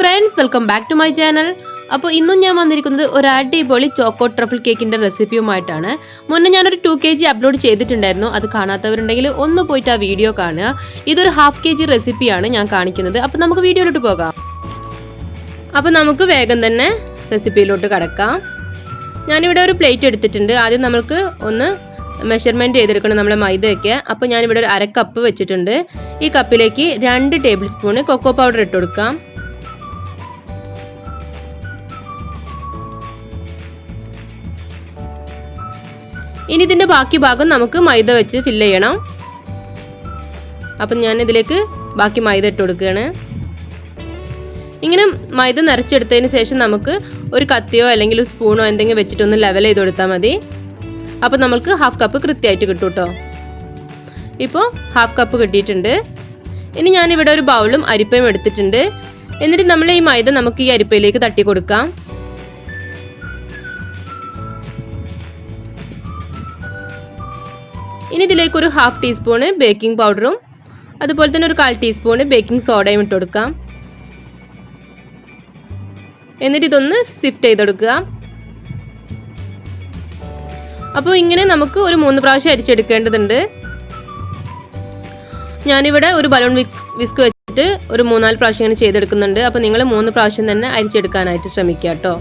friends, welcome back to my channel. അപ്പോൾ ഇന്നും ഞാൻ വന്നിരിക്കുന്നത് ഒരു അടിപൊളി ചോക്കോ ട്രഫിൾ കേക്കിന്റെ റെസിപ്പിയുമായിട്ടാണ്. മുന്നേ ഞാനൊരു 2 kg അപ്ലോഡ് ചെയ്തിട്ടുണ്ടായിരുന്നു. അത് കാണാത്തവരുണ്ടെങ്കിൽ ഒന്ന് പോയിട്ട് ആ വീഡിയോ കാണുക. ഇതൊരു 1/2 kg റെസിപ്പിയാണ് ഞാൻ കാണിക്കുന്നത്. അപ്പോൾ നമുക്ക് വീഡിയോയിലോട്ട് പോകാം. അപ്പോൾ നമുക്ക് വേഗം തന്നെ റെസിപ്പിയിലോട്ട് കടക്കാം. ഞാനിവിടെ ഒരു പ്ലേറ്റ് എടുത്തിട്ടുണ്ട്. ആദ്യം നമുക്ക് ഒന്ന് മെഷർമെന്റ് ചെയ്തെടുക്കണം നമ്മളെ മൈദയൊക്കെ. അപ്പോൾ ഞാനിവിടെ ഒരു 1/2 കപ്പ് വെച്ചിട്ടുണ്ട്. ഈ കപ്പിലേക്ക് 2 ടേബിൾ സ്പൂൺ കൊക്കോ പൗഡർ ഇട്ട് കൊടുക്കാം. ഇനി ഇതിന്റെ ബാക്കി ഭാഗം നമുക്ക് മൈദ വെച്ച് ഫില്ല് ചെയ്യണം. അപ്പം ഞാൻ ഇതിലേക്ക് ബാക്കി മൈദ ഇട്ട് കൊടുക്കുകയാണ്. ഇങ്ങനെ മൈദ നിറച്ചെടുത്തതിന് ശേഷം നമുക്ക് ഒരു കത്തിയോ അല്ലെങ്കിൽ ഒരു സ്പൂണോ എന്തെങ്കിലും വെച്ചിട്ട് ഒന്ന് ലെവൽ ചെയ്ത് കൊടുത്താൽ മതി. അപ്പോൾ നമുക്ക് 1/2 കപ്പ് കൃത്യമായിട്ട് കിട്ടും കേട്ടോ. ഇപ്പോൾ 1/2 കപ്പ് കിട്ടിയിട്ടുണ്ട്. ഇനി ഞാനിവിടെ ഒരു ബൗളും അരിപ്പയും എടുത്തിട്ടുണ്ട്. എന്നിട്ട് നമ്മൾ ഈ മൈദ നമുക്ക് ഈ അരിപ്പയിലേക്ക് തട്ടി കൊടുക്കാം. ഇനി ഇതിലേക്ക് ഒരു 1/2 ടീസ്പൂൺ ബേക്കിംഗ് പൗഡറും അതുപോലെ തന്നെ ഒരു 1/4 ടീസ്പൂൺ ബേക്കിംഗ് സോഡയും ഇട്ട് കൊടുക്കാം. എന്നിട്ട് ഇതൊന്ന് സിഫ്റ്റ് ചെയ്തെടുക്കുക. അപ്പോൾ ഇങ്ങനെ നമുക്ക് ഒരു 3 പ്രാവശ്യം അരിച്ചെടുക്കേണ്ടതുണ്ട്. ഞാനിവിടെ ഒരു ബലൂൺ വിസ്ക് വെച്ചിട്ട് ഒരു 3-4 പ്രാവശ്യം ഇങ്ങനെ ചെയ്തെടുക്കുന്നുണ്ട്. അപ്പോൾ നിങ്ങൾ 3 പ്രാവശ്യം തന്നെ അരിച്ചെടുക്കാനായിട്ട് ശ്രമിക്കുക കേട്ടോ.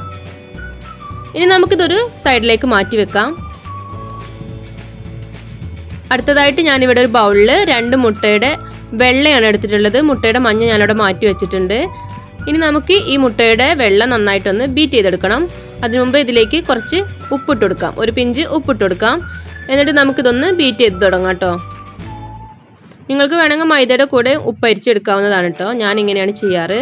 ഇനി നമുക്കിതൊരു സൈഡിലേക്ക് മാറ്റി വെക്കാം. അടുത്തതായിട്ട് ഞാനിവിടെ ഒരു ബൗളിൽ 2 മുട്ടയുടെ വെള്ളയാണ് എടുത്തിട്ടുള്ളത്. മുട്ടയുടെ മഞ്ഞ ഞാനിവിടെ മാറ്റി വെച്ചിട്ടുണ്ട്. ഇനി നമുക്ക് ഈ മുട്ടയുടെ വെള്ള നന്നായിട്ടൊന്ന് ബീറ്റ് ചെയ്തെടുക്കണം. അതിനു മുമ്പ് ഇതിലേക്ക് കുറച്ച് ഉപ്പിട്ട് കൊടുക്കാം. ഒരു പിഞ്ച് ഉപ്പിട്ട് കൊടുക്കാം. എന്നിട്ട് നമുക്കിതൊന്ന് ബീറ്റ് ചെയ്ത് തുടങ്ങാം കേട്ടോ. നിങ്ങൾക്ക് വേണമെങ്കിൽ മൈദയുടെ കൂടെ ഉപ്പ് അരിച്ചെടുക്കാവുന്നതാണ് കേട്ടോ. ഞാൻ ഇങ്ങനെയാണ് ചെയ്യാറ്.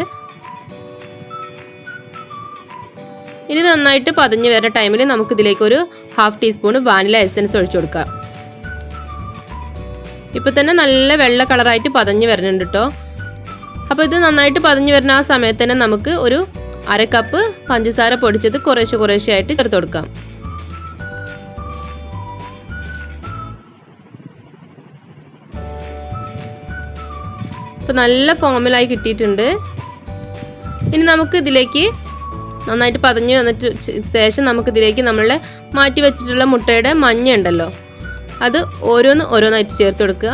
ഇനി നന്നായിട്ട് പതഞ്ഞ് വരുന്ന ടൈമിൽ നമുക്കിതിലേക്ക് ഒരു 1/2 ടീസ്പൂൺ വാനില എസൻസ് ഒഴിച്ചു കൊടുക്കാം. ഇപ്പം തന്നെ നല്ല വെള്ള കളറായിട്ട് പതഞ്ഞ് വരുന്നുണ്ട് കേട്ടോ. അപ്പോൾ ഇത് നന്നായിട്ട് പതഞ്ഞ് വരുന്ന ആ സമയത്ത് തന്നെ നമുക്ക് ഒരു 1/2 കപ്പ് പഞ്ചസാര പൊടിച്ചത് കുറേശ്ശെ ആയിട്ട് ചേർത്ത് കൊടുക്കാം. ഇപ്പോൾ നല്ല ഫോമിലായി കിട്ടിയിട്ടുണ്ട്. ഇനി നമുക്ക് ഇതിലേക്ക് നന്നായിട്ട് പതഞ്ഞ് വന്നിട്ട് ശേഷം നമുക്കിതിലേക്ക് നമ്മളെ മാറ്റി വെച്ചിട്ടുള്ള മുട്ടയുടെ മഞ്ഞ ഉണ്ടല്ലോ, അത് ഓരോന്നായിട്ട് ചേർത്ത് കൊടുക്കുക.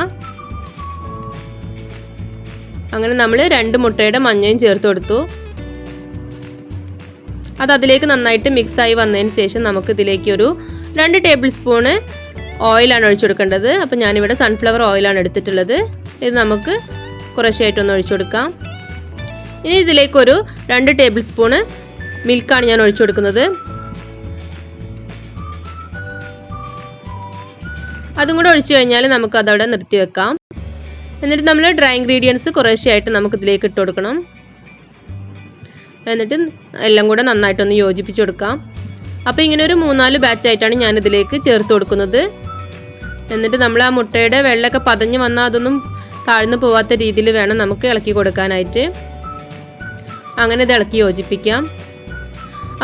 അങ്ങനെ നമ്മൾ 2 മുട്ടയുടെ മഞ്ഞയും ചേർത്ത് കൊടുത്തു. അത് അതിലേക്ക് നന്നായിട്ട് മിക്സ് ആയി വന്നതിന് ശേഷം നമുക്ക് ഇതിലേക്ക് ഒരു 2 ടേബിൾ സ്പൂണ് ഓയിലാണ് ഒഴിച്ചു കൊടുക്കേണ്ടത്. അപ്പോൾ ഞാനിവിടെ സൺഫ്ലവർ ഓയിലാണ് എടുത്തിട്ടുള്ളത്. ഇത് നമുക്ക് കുറേശ്ശായിട്ടൊന്ന് ഒഴിച്ചു കൊടുക്കാം. ഇനി ഇതിലേക്കൊരു 2 ടേബിൾ സ്പൂണ് മിൽക്കാണ് ഞാൻ ഒഴിച്ചു കൊടുക്കുന്നത്. അതും കൂടെ ഒഴിച്ചു കഴിഞ്ഞാൽ നമുക്ക് അതവിടെ നിർത്തി വെക്കാം. എന്നിട്ട് നമ്മൾ ഡ്രൈ ഇൻഗ്രീഡിയൻസ് കുറേശ്ശെയായിട്ട് നമുക്ക് ഇതിലേക്ക് ഇട്ട് കൊടുക്കണം. എന്നിട്ട് എല്ലാം കൂടെ നന്നായിട്ടൊന്ന് യോജിപ്പിച്ച് കൊടുക്കാം. അപ്പോൾ ഇങ്ങനെ ഒരു 3-4 ബാച്ചായിട്ടാണ് ഞാൻ ഇതിലേക്ക് ചേർത്ത് കൊടുക്കുന്നത്. എന്നിട്ട് നമ്മൾ ആ മുട്ടയുടെ വെള്ളമൊക്കെ പതഞ്ഞ് വന്നാൽ അതൊന്നും താഴ്ന്നു പോവാത്ത രീതിയിൽ വേണം നമുക്ക് ഇളക്കി കൊടുക്കാനായിട്ട്. അങ്ങനെ ഇത് ഇളക്കി യോജിപ്പിക്കാം.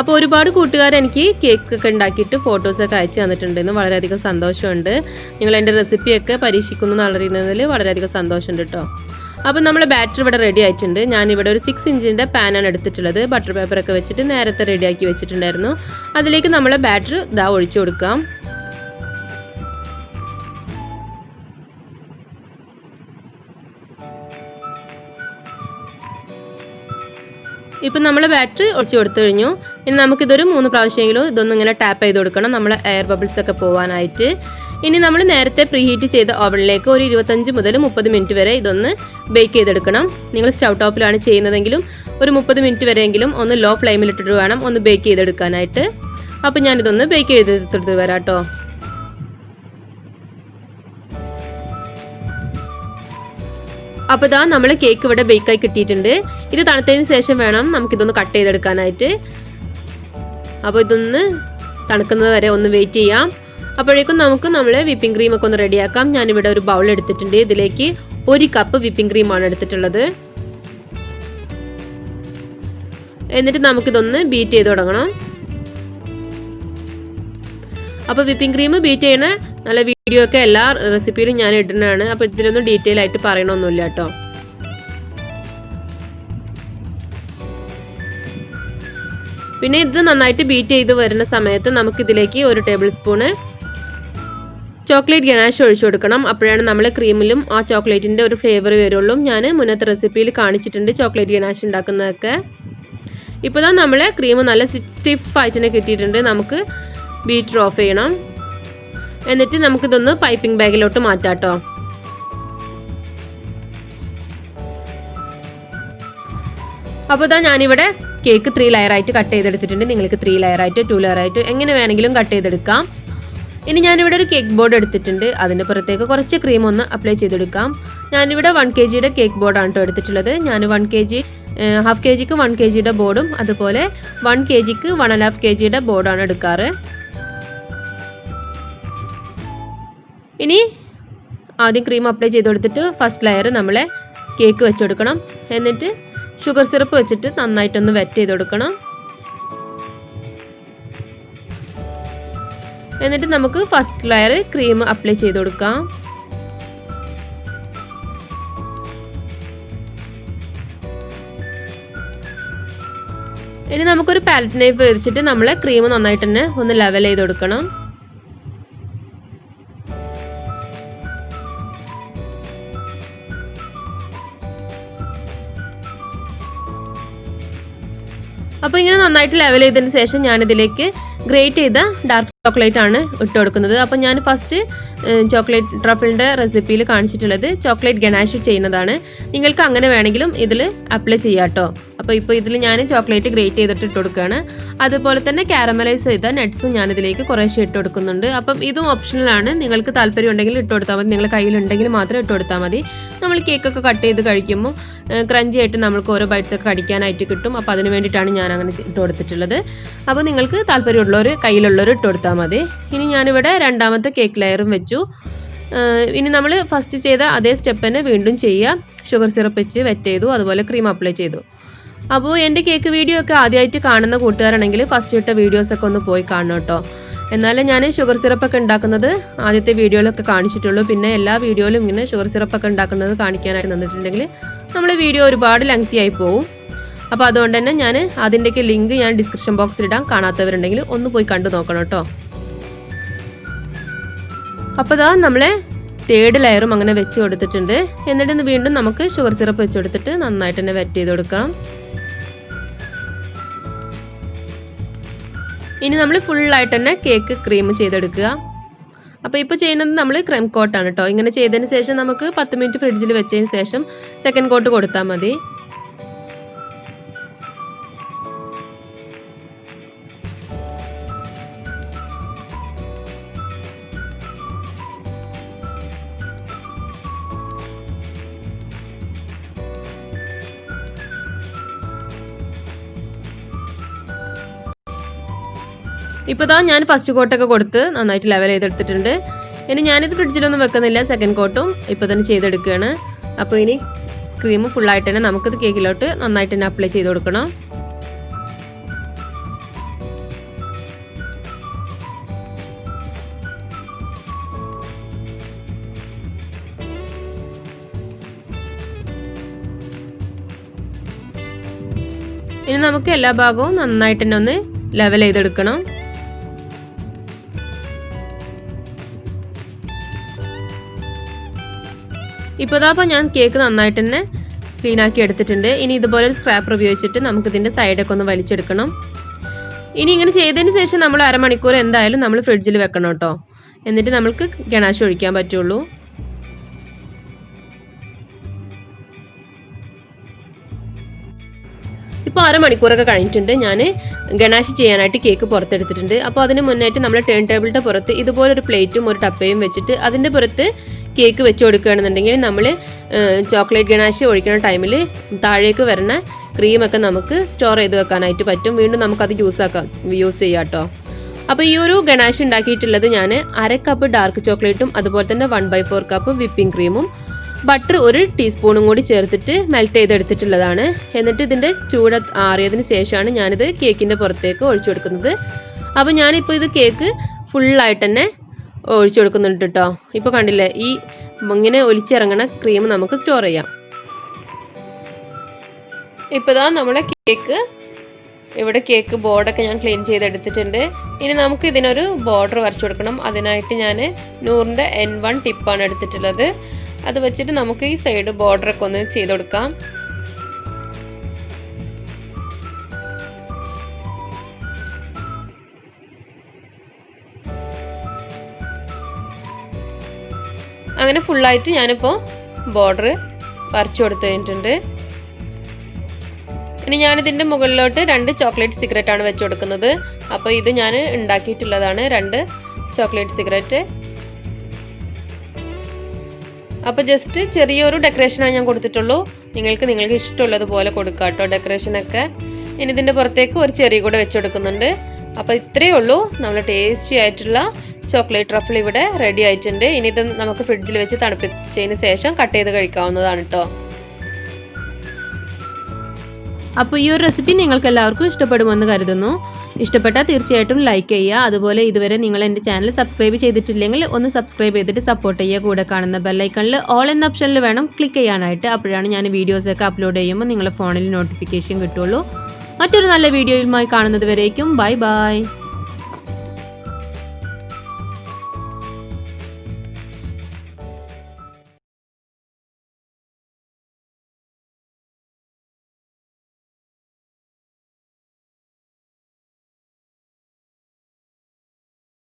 അപ്പോൾ ഒരുപാട് കൂട്ടുകാർ എനിക്ക് കേക്കൊക്കെ ഉണ്ടാക്കിയിട്ട് ഫോട്ടോസൊക്കെ അയച്ചു തന്നിട്ടുണ്ടെന്ന് വളരെയധികം സന്തോഷമുണ്ട്. നിങ്ങൾ എൻ്റെ റെസിപ്പിയൊക്കെ പരീക്ഷിക്കുന്നു എന്നറിയുന്നതിൽ വളരെയധികം സന്തോഷമുണ്ട് കേട്ടോ. അപ്പോൾ നമ്മൾ ബാറ്റർ ഇവിടെ റെഡി ആയിട്ടുണ്ട്. ഞാനിവിടെ ഒരു 6 ഇഞ്ചിൻ്റെ പാനാണ് എടുത്തിട്ടുള്ളത്. ബട്ടർ പേപ്പറൊക്കെ വെച്ചിട്ട് നേരത്തെ റെഡിയാക്കി വെച്ചിട്ടുണ്ടായിരുന്നു. അതിലേക്ക് നമ്മൾ ബാറ്റർ ഇതാ ഒഴിച്ചു കൊടുക്കാം. ഇപ്പം നമ്മൾ ബാറ്ററി ഒഴിച്ച് കൊടുത്തു കഴിഞ്ഞു. ഇനി നമുക്കിതൊരു 3 പ്രാവശ്യമെങ്കിലും ഇതൊന്നും ഇങ്ങനെ ടാപ്പ് ചെയ്ത് കൊടുക്കണം, നമ്മൾ എയർ ബബിൾസ് ഒക്കെ പോകാനായിട്ട്. ഇനി നമ്മൾ നേരത്തെ പ്രീഹീറ്റ് ചെയ്ത ഓവനിലേക്ക് ഒരു 25 മുതൽ 30 മിനിറ്റ് വരെ ഇതൊന്ന് ബേക്ക് ചെയ്തെടുക്കണം. നിങ്ങൾ സ്റ്റൗ ടോപ്പിലാണ് ചെയ്യുന്നതെങ്കിലും ഒരു 30 മിനിറ്റ് വരെയെങ്കിലും ഒന്ന് ലോ ഫ്ലെയിമിലിട്ടിട്ട് വേണം ഒന്ന് ബേക്ക് ചെയ്തെടുക്കാനായിട്ട്. അപ്പോൾ ഞാനിതൊന്ന് ബേക്ക് ചെയ്തെടുത്തിട്ട് വരാം കേട്ടോ. അപ്പോൾ ഇതാ നമ്മൾ കേക്ക് ഇവിടെ ബേക്കായി കിട്ടിയിട്ടുണ്ട്. ഇത് തണുത്തതിന് ശേഷം വേണം നമുക്കിതൊന്ന് കട്ട് ചെയ്തെടുക്കാനായിട്ട്. അപ്പോൾ ഇതൊന്ന് തണുക്കുന്നത് വരെ ഒന്ന് വെയിറ്റ് ചെയ്യാം. അപ്പോഴേക്കും നമുക്ക് നമ്മളെ വിപ്പിംഗ് ക്രീമൊക്കെ ഒന്ന് റെഡിയാക്കാം. ഞാനിവിടെ ഒരു ബൗൾ എടുത്തിട്ടുണ്ട്. ഇതിലേക്ക് 1 കപ്പ് വിപ്പിംഗ് ക്രീമാണ് എടുത്തിട്ടുള്ളത്. എന്നിട്ട് നമുക്കിതൊന്ന് ബീറ്റ് ചെയ്ത് തുടങ്ങണം. അപ്പോൾ വിപ്പിംഗ് ക്രീം ബീറ്റ് ചെയ്യണ നല്ല വീഡിയോ ഒക്കെ എല്ലാ റെസിപ്പിയിലും ഞാൻ ഇടുന്നതാണ്. അപ്പോൾ ഇതിലൊന്നും ഡീറ്റെയിൽ ആയിട്ട് പറയണമൊന്നുമില്ല കേട്ടോ. പിന്നെ ഇത് നന്നായിട്ട് ബീറ്റ് ചെയ്ത് വരുന്ന സമയത്ത് നമുക്കിതിലേക്ക് 1 ടേബിൾ സ്പൂണ് ചോക്ലേറ്റ് ഗനാഷ് ഒഴിച്ചു കൊടുക്കണം. അപ്പോഴാണ് നമ്മൾ ക്രീമിലും ആ ചോക്ലേറ്റിൻ്റെ ഒരു ഫ്ലേവർ വരുള്ളൂ. ഞാൻ മുന്നത്തെ റെസിപ്പിയിൽ കാണിച്ചിട്ടുണ്ട് ചോക്ലേറ്റ് ഗനാഷ് ഉണ്ടാക്കുന്നതൊക്കെ. ഇപ്പോൾ ദാ നമ്മൾ ക്രീം നല്ല സ്റ്റിഫായിട്ട് തന്നെ കിട്ടിയിട്ടുണ്ട്. നമുക്ക് ബീറ്റർ ഓഫ് ചെയ്യണം. എന്നിട്ട് നമുക്കിതൊന്ന് പൈപ്പിംഗ് ബാഗിലോട്ട് മാറ്റാം കേട്ടോ. അപ്പോൾ ഇതാ ഞാനിവിടെ കേക്ക് 3 ലെയറായിട്ട് കട്ട് ചെയ്തെടുത്തിട്ടുണ്ട്. നിങ്ങൾക്ക് 3 ലെയറായിട്ടോ 2 ലെയറായിട്ടോ എങ്ങനെ വേണമെങ്കിലും കട്ട് ചെയ്തെടുക്കാം. ഇനി ഞാനിവിടെ ഒരു കേക്ക് ബോർഡ് എടുത്തിട്ടുണ്ട്. അതിൻ്റെ പുറത്തേക്ക് കുറച്ച് ക്രീം ഒന്ന് അപ്ലൈ ചെയ്തെടുക്കാം. ഞാനിവിടെ 1 kgയുടെ കേക്ക് ബോർഡാണ് കേട്ടോ എടുത്തിട്ടുള്ളത്. ഞാൻ 1 kg ഹാഫ് kg 1 kgയുടെ ബോർഡും അതുപോലെ 1 kg 1.5 kgയുടെ ബോർഡാണ് എടുക്കാറ്. ഇനി ആദ്യം ക്രീം അപ്ലൈ ചെയ്ത് കൊടുത്തിട്ട് ഫസ്റ്റ് ലെയർ നമ്മൾ കേക്ക് വെച്ചെടുക്കണം. എന്നിട്ട് ഷുഗർ സിറപ്പ് വെച്ചിട്ട് നന്നായിട്ടൊന്ന് വെറ്റ് ചെയ്ത് കൊടുക്കണം. എന്നിട്ട് നമുക്ക് ഫസ്റ്റ് ലെയർ ക്രീം അപ്ലൈ ചെയ്ത് കൊടുക്കാം. ഇനി നമുക്കൊരു പാലറ്റ് നൈഫ് വെച്ചിട്ട് നമ്മൾ ക്രീം നന്നായിട്ട് തന്നെ ഒന്ന് ലെവൽ ചെയ്ത് കൊടുക്കണം. അപ്പോൾ ഇങ്ങനെ നന്നായിട്ട് ലെവൽ ചെയ്തതിന് ശേഷം ഞാനിതിലേക്ക് ഗ്രേറ്റ് ചെയ്ത ഡാർക്ക് ചോക്ലേറ്റ് ആണ് ഇട്ട് കൊടുക്കുന്നത്. അപ്പോൾ ഞാൻ ഫസ്റ്റ് ചോക്ലേറ്റ് ട്രഫിളിൻ്റെ റെസിപ്പിയിൽ കാണിച്ചിട്ടുള്ളത് ചോക്ലേറ്റ് ഗനാഷ് ചെയ്യുന്നതാണ്. നിങ്ങൾക്ക് അങ്ങനെ വേണമെങ്കിലും ഇതിൽ അപ്ലൈ ചെയ്യാം കേട്ടോ. അപ്പോൾ ഇപ്പോൾ ഇതിൽ ഞാൻ ചോക്ലേറ്റ് ഗ്രേറ്റ് ചെയ്തിട്ട് ഇട്ട് കൊടുക്കുകയാണ്. അതുപോലെ തന്നെ കാരമലൈസ് ചെയ്ത നട്ട്സും ഞാനിതിലേക്ക് കുറേശ്ശെ ഇട്ട് കൊടുക്കുന്നുണ്ട്. അപ്പം ഇതും ഓപ്ഷണലാണ്. നിങ്ങൾക്ക് താല്പര്യം ഉണ്ടെങ്കിൽ ഇട്ട് കൊടുത്താൽ മതി. നിങ്ങളുടെ കയ്യിലുണ്ടെങ്കിൽ മാത്രം ഇട്ട് കൊടുത്താൽ മതി. നമ്മൾ കേക്കൊക്കെ കട്ട് ചെയ്ത് കഴിക്കുമ്പോൾ ക്രഞ്ചി ആയിട്ട് നമുക്ക് ഓരോ ബൈറ്റ്സ് ഒക്കെ കടിക്കാനായിട്ട് കിട്ടും. അപ്പോൾ അതിന് വേണ്ടിയിട്ടാണ് ഞാൻ അങ്ങനെ ഇട്ട് കൊടുത്തിട്ടുള്ളത്. അപ്പോൾ നിങ്ങൾക്ക് താല്പര്യമുള്ളവർ കയ്യിലുള്ളവർ ഇട്ട് കൊടുത്താൽ മതി. ഇനി ഞാനിവിടെ രണ്ടാമത്തെ കേക്ക് ലെയറും വെച്ചു. ഇനി നമ്മൾ ഫസ്റ്റ് ചെയ്ത അതേ സ്റ്റെപ്പ് തന്നെ വീണ്ടും ചെയ്യുക. ഷുഗർ സിറപ്പ് വെച്ച് വെറ്റ് ചെയ്തു, അതുപോലെ ക്രീം അപ്ലൈ ചെയ്തു. അപ്പോൾ എൻ്റെ കേക്ക് വീഡിയോ ഒക്കെ ആദ്യമായിട്ട് കാണുന്ന കൂട്ടുകാരാണെങ്കിൽ ഫസ്റ്റ് ഇട്ട വീഡിയോസൊക്കെ ഒന്ന് പോയി കാണണം കേട്ടോ. എന്നാലും ഞാൻ ഷുഗർ സിറപ്പൊക്കെ ഉണ്ടാക്കുന്നത് ആദ്യത്തെ വീഡിയോയിലൊക്കെ കാണിച്ചിട്ടുള്ളൂ. പിന്നെ എല്ലാ വീഡിയോയിലും ഇങ്ങനെ ഷുഗർ സിറപ്പൊക്കെ ഉണ്ടാക്കുന്നത് കാണിക്കാനായിട്ട് നിന്നിട്ടുണ്ടെങ്കിൽ നമ്മൾ വീഡിയോ ഒരുപാട് ലെങ്തി ആയി പോകും. അപ്പോൾ അതുകൊണ്ട് തന്നെ ഞാൻ അതിൻ്റെയൊക്കെ ലിങ്ക് ഞാൻ ഡിസ്ക്രിപ്ഷൻ ബോക്സിൽ ഇടാം. കാണാത്തവരുണ്ടെങ്കിൽ ഒന്ന് പോയി കണ്ടു നോക്കണം കേട്ടോ. അപ്പോൾ ഇതാ നമ്മളെ 3rd ലെയറും അങ്ങനെ വെച്ച് കൊടുത്തിട്ടുണ്ട്. എന്നിട്ട് വീണ്ടും നമുക്ക് ഷുഗർ സിറപ്പ് വെച്ച് കൊടുത്തിട്ട് നന്നായിട്ട് തന്നെ വെറ്റ് ചെയ്ത് കൊടുക്കണം. ഇനി നമ്മൾ ഫുള്ളായിട്ട് തന്നെ കേക്ക് ക്രീം ചെയ്തെടുക്കുക. അപ്പോൾ ഇപ്പോൾ ചെയ്യുന്നത് നമ്മൾ ക്രീം കോട്ടാണ് കേട്ടോ. ഇങ്ങനെ ചെയ്തതിന് ശേഷം നമുക്ക് 10 മിനിറ്റ് ഫ്രിഡ്ജിൽ വെച്ചതിന് ശേഷം സെക്കൻഡ് കോട്ട് കൊടുത്താൽ മതി. ഇപ്പോൾ ദാ ഞാൻ ഫസ്റ്റ് കോട്ടൊക്കെ കൊടുത്ത് നന്നായിട്ട് ലെവൽ ചെയ്തെടുത്തിട്ടുണ്ട്. ഇനി ഞാനിത് ഫ്രിഡ്ജിലൊന്നും വെക്കുന്നില്ല. സെക്കൻഡ് കോട്ടും ഇപ്പോൾ തന്നെ ചെയ്തെടുക്കുകയാണ്. അപ്പോൾ ഇനി ക്രീം ഫുള്ളായിട്ട് തന്നെ നമുക്കിത് കേക്കിലോട്ട് നന്നായിട്ട് തന്നെ അപ്ലൈ ചെയ്ത് കൊടുക്കണം. ഇനി നമുക്ക് എല്ലാ ഭാഗവും നന്നായിട്ട് തന്നെ ഒന്ന് ലെവൽ ചെയ്തെടുക്കണം. ഇപ്പോൾ അപ്പോൾ ഞാൻ കേക്ക് നന്നായിട്ട് തന്നെ ക്ലീൻ ആക്കി എടുത്തിട്ടുണ്ട്. ഇനി ഇതുപോലെ ഒരു സ്ക്രാപ്പർ ഉപയോഗിച്ചിട്ട് നമുക്കിതിൻ്റെ സൈഡൊക്കെ ഒന്ന് വലിച്ചെടുക്കണം. ഇനി ഇങ്ങനെ ചെയ്തതിന് ശേഷം നമ്മൾ അരമണിക്കൂർ എന്തായാലും നമ്മൾ ഫ്രിഡ്ജിൽ വെക്കണം കേട്ടോ. എന്നിട്ട് നമുക്ക് ഗനാഷ് ഒഴിക്കാൻ പറ്റുള്ളൂ. ഇപ്പോൾ അരമണിക്കൂറൊക്കെ കഴിഞ്ഞിട്ടുണ്ട്. ഞാൻ ഗനാഷ് ചെയ്യാനായിട്ട് കേക്ക് പുറത്തെടുത്തിട്ടുണ്ട്. അപ്പോൾ അതിന് മുന്നായിട്ട് നമ്മൾ ടേൺ ടേബിളിൻ്റെ പുറത്ത് ഇതുപോലൊരു പ്ലേറ്റും ഒരു ടപ്പയും വെച്ചിട്ട് അതിൻ്റെ പുറത്ത് കേക്ക് വെച്ച് കൊടുക്കുകയാണെന്നുണ്ടെങ്കിൽ നമ്മൾ ചോക്ലേറ്റ് ഗനാഷ് ഒഴിക്കുന്ന ടൈമിൽ താഴേക്ക് വരുന്ന ക്രീമൊക്കെ നമുക്ക് സ്റ്റോർ ചെയ്ത് വെക്കാനായിട്ട് പറ്റും. വീണ്ടും നമുക്കത് യൂസ് ചെയ്യാം കേട്ടോ. അപ്പോൾ ഈ ഒരു ഗനാഷ് ഉണ്ടാക്കിയിട്ടുള്ളത് ഞാൻ 1/2 കപ്പ് ഡാർക്ക് ചോക്ലേറ്റും അതുപോലെ തന്നെ 1/4 കപ്പ് വിപ്പിംഗ് ക്രീമും ബട്ടർ 1 ടീസ്പൂണും കൂടി ചേർത്തിട്ട് മെൽറ്റ് ചെയ്തെടുത്തിട്ടുള്ളതാണ്. എന്നിട്ട് ഇതിൻ്റെ ചൂട് ആറിയതിന് ശേഷമാണ് ഞാനിത് കേക്കിൻ്റെ പുറത്തേക്ക് ഒഴിച്ചു കൊടുക്കുന്നത്. അപ്പോൾ ഞാനിപ്പോൾ ഇത് കേക്ക് ഫുള്ളായിട്ട് തന്നെ ഒഴിച്ചു കൊടുക്കുന്നുണ്ട് കേട്ടോ. ഇപ്പോൾ കണ്ടില്ലേ, ഈ ഇങ്ങനെ ഒലിച്ചിറങ്ങണ ക്രീം നമുക്ക് സ്റ്റോർ ചെയ്യാം. ഇപ്പോൾ ഇതാ നമ്മളെ കേക്ക് ഇവിടെ കേക്ക് ബോർഡൊക്കെ ഞാൻ ക്ലീൻ ചെയ്തെടുത്തിട്ടുണ്ട്. ഇനി നമുക്ക് ഇതിനൊരു ബോർഡർ വരച്ചു കൊടുക്കണം. അതിനായിട്ട് ഞാൻ 100ന്റെ N1 ടിപ്പാണ് എടുത്തിട്ടുള്ളത്. അത് വെച്ചിട്ട് നമുക്ക് ഈ സൈഡ് ബോർഡറൊക്കെ ഒന്ന് ചെയ്ത് കൊടുക്കാം. അങ്ങനെ ഫുള്ളായിട്ട് ഞാനിപ്പോൾ ബോർഡർ വരച്ചു കൊടുത്തു കഴിഞ്ഞിട്ടുണ്ട്. ഇനി ഞാനിതിൻ്റെ മുകളിലോട്ട് 2 ചോക്ലേറ്റ് സിഗരറ്റ് ആണ് വെച്ച് കൊടുക്കുന്നത്. അപ്പോൾ ഇത് ഞാൻ ഉണ്ടാക്കിയിട്ടുള്ളതാണ് 2 ചോക്ലേറ്റ് സിഗരറ്റ്. അപ്പോൾ ജസ്റ്റ് ചെറിയൊരു ഡെക്കറേഷനാണ് ഞാൻ കൊടുത്തിട്ടുള്ളൂ. നിങ്ങൾക്ക് ഇഷ്ടമുള്ളതുപോലെ കൊടുക്കാം കേട്ടോ ഡെക്കറേഷനൊക്കെ. ഇനി ഇതിൻ്റെ പുറത്തേക്ക് ഒരു ചെറി കൂടെ വെച്ച് കൊടുക്കുന്നുണ്ട്. അപ്പോൾ ഇത്രയേ ഉള്ളൂ, നമ്മൾ ടേസ്റ്റി ആയിട്ടുള്ള ചോക്ലേറ്റ് ട്രഫിൾ ഇവിടെ റെഡി ആയിട്ടുണ്ട്. ഇനി ഇത് നമുക്ക് ഫ്രിഡ്ജിൽ വെച്ച് തണുപ്പിച്ചതിന് ശേഷം കട്ട് ചെയ്ത് കഴിക്കാവുന്നതാണ് കേട്ടോ. അപ്പോൾ ഈ ഒരു റെസിപ്പി നിങ്ങൾക്ക് എല്ലാവർക്കും ഇഷ്ടപ്പെടുമെന്ന് കരുതുന്നു. ഇഷ്ടപ്പെട്ടാൽ തീർച്ചയായിട്ടും ലൈക്ക് ചെയ്യുക. അതുപോലെ ഇതുവരെ നിങ്ങൾ എൻ്റെ ചാനൽ സബ്സ്ക്രൈബ് ചെയ്തിട്ടില്ലെങ്കിൽ ഒന്ന് സബ്സ്ക്രൈബ് ചെയ്തിട്ട് സപ്പോർട്ട് ചെയ്യുക. കൂടെ കാണുന്ന ബെല്ലൈക്കണിൽ ഓൾ എന്ന ഓപ്ഷനിൽ വേണം ക്ലിക്ക് ചെയ്യാനായിട്ട്. അപ്പോഴാണ് ഞാൻ വീഡിയോസൊക്കെ അപ്ലോഡ് ചെയ്യുമ്പോൾ നിങ്ങളുടെ ഫോണിൽ നോട്ടിഫിക്കേഷൻ കിട്ടുള്ളൂ. മറ്റൊരു നല്ല വീഡിയോയുമായി കാണുന്നത് വരേക്കും ബൈ ബൈ.